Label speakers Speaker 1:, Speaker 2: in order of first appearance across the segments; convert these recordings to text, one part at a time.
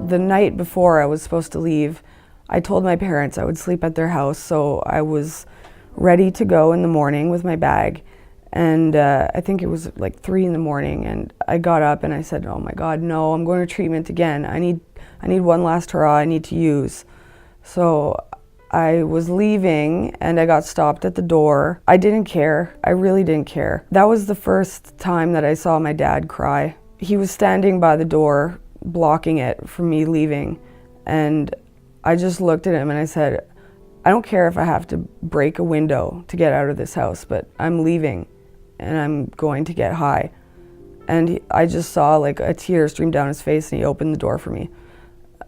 Speaker 1: The night before I was supposed to leave, I told my parents I would sleep at their house, so I was ready to go in the morning with my bag. And I think it was like 3 in the morning, and I got up and I said, oh my God, no, I'm going to treatment again. I need one last hurrah I need to use. So I was leaving and I got stopped at the door. I didn't care. I really didn't care. That was the first time that I saw my dad cry. He was standing by the door, blocking it from me leaving. And I just looked at him and I said, I don't care if I have to break a window to get out of this house, but I'm leaving and I'm going to get high. And I just saw like a tear stream down his face, and he opened the door for me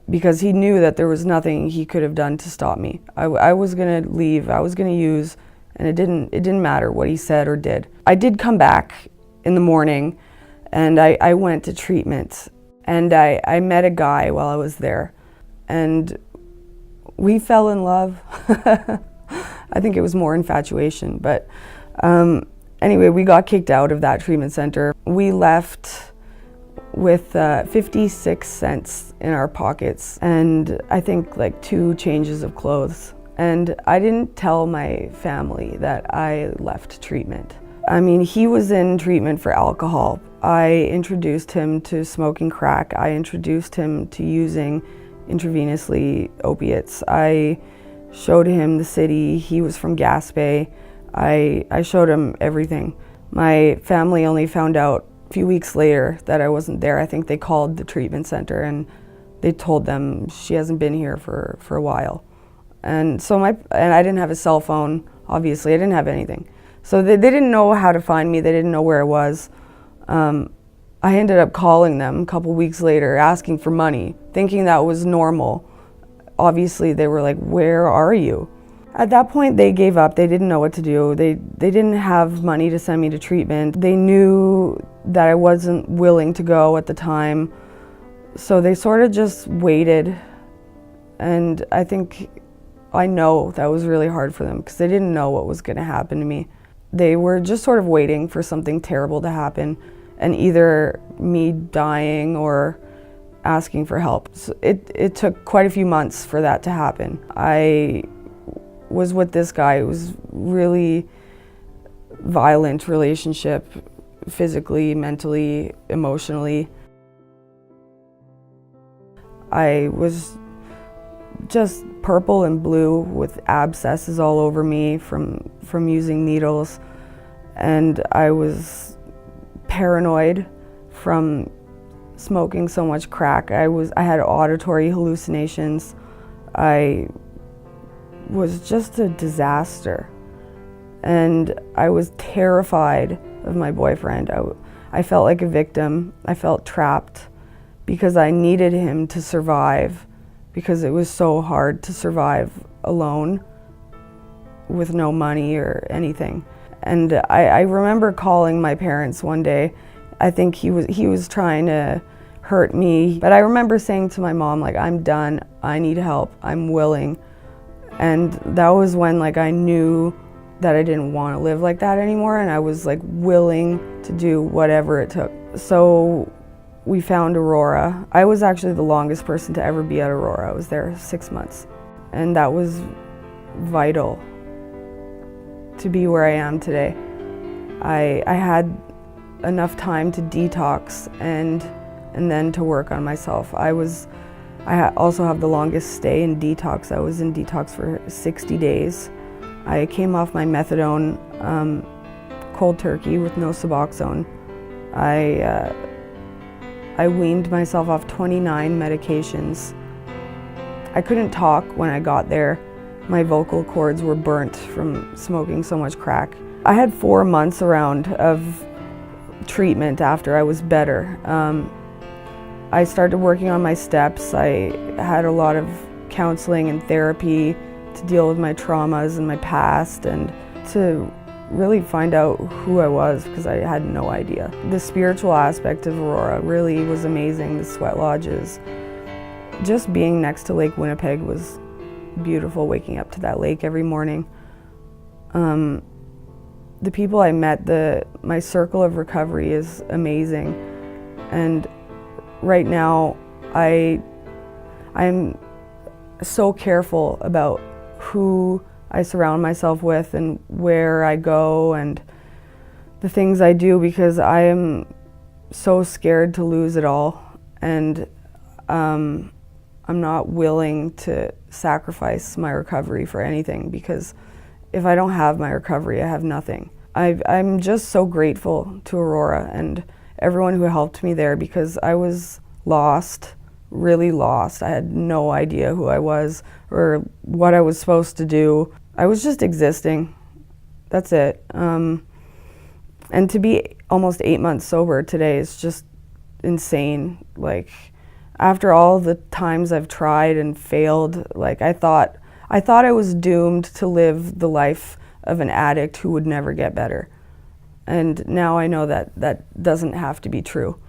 Speaker 1: because he knew that there was nothing he could have done to stop me. I was gonna leave, I was gonna use, and it didn't matter what he said or did. I did come back in the morning and I went to treatment, and I met a guy while I was there, and we fell in love. I think it was more infatuation, but anyway, we got kicked out of that treatment center. We left with 56 cents in our pockets, and I think like 2 changes of clothes. And I didn't tell my family that I left treatment. I mean, he was in treatment for alcohol. I introduced him to smoking crack. I introduced him to using intravenously opiates. I showed him the city. He was from Gaspé. I showed him everything. My family only found out a few weeks later that I wasn't there. I think they called the treatment center and they told them she hasn't been here for a while. And so I didn't have a cell phone, obviously. I didn't have anything. So they didn't know how to find me. They didn't know where I was. I ended up calling them a couple weeks later, asking for money, thinking that was normal. Obviously, they were like, where are you? At that point, they gave up. They didn't know what to do. They didn't have money to send me to treatment. They knew that I wasn't willing to go at the time. So they sort of just waited. And I know that was really hard for them because they didn't know what was going to happen to me. They were just sort of waiting for something terrible to happen, and either me dying or asking for help. So it took quite a few months for that to happen. I was with this guy. It was really violent relationship, physically, mentally, emotionally. I was just purple and blue with abscesses all over me from using needles, and I was paranoid from smoking so much crack. I had auditory hallucinations. I was just a disaster, and I was terrified of my boyfriend. I felt like a victim. I felt trapped because I needed him to survive, because it was so hard to survive alone with no money or anything. And I remember calling my parents one day. I think he was trying to hurt me, but I remember saying to my mom, like, I'm done, I need help, I'm willing. And that was when like I knew that I didn't want to live like that anymore, and I was like willing to do whatever it took. So we found Aurora. I was actually the longest person to ever be at Aurora. I was there 6 months, and that was vital to be where I am today. I had enough time to detox and then to work on myself. I also have the longest stay in detox. I was in detox for 60 days. I came off my methadone cold turkey with no Suboxone. I weaned myself off 29 medications. I couldn't talk when I got there. My vocal cords were burnt from smoking so much crack. I had 4 months around of treatment after I was better. I started working on my steps. I had a lot of counseling and therapy to deal with my traumas and my past, and to really find out who I was, because I had no idea. The spiritual aspect of Aurora really was amazing. The sweat lodges. Just being next to Lake Winnipeg was beautiful, waking up to that lake every morning. The people I met, my circle of recovery is amazing. And right now, I I'm so careful about who I surround myself with and where I go and the things I do, because I am so scared to lose it all, and I'm not willing to sacrifice my recovery for anything, because if I don't have my recovery, I have nothing. I'm just so grateful to Aurora and everyone who helped me there, because I was lost, really lost. I had no idea who I was or what I was supposed to do. I was just existing. That's it. And to be almost 8 months sober today is just insane. Like, after all the times I've tried and failed, like I thought I was doomed to live the life of an addict who would never get better. And now I know that that doesn't have to be true.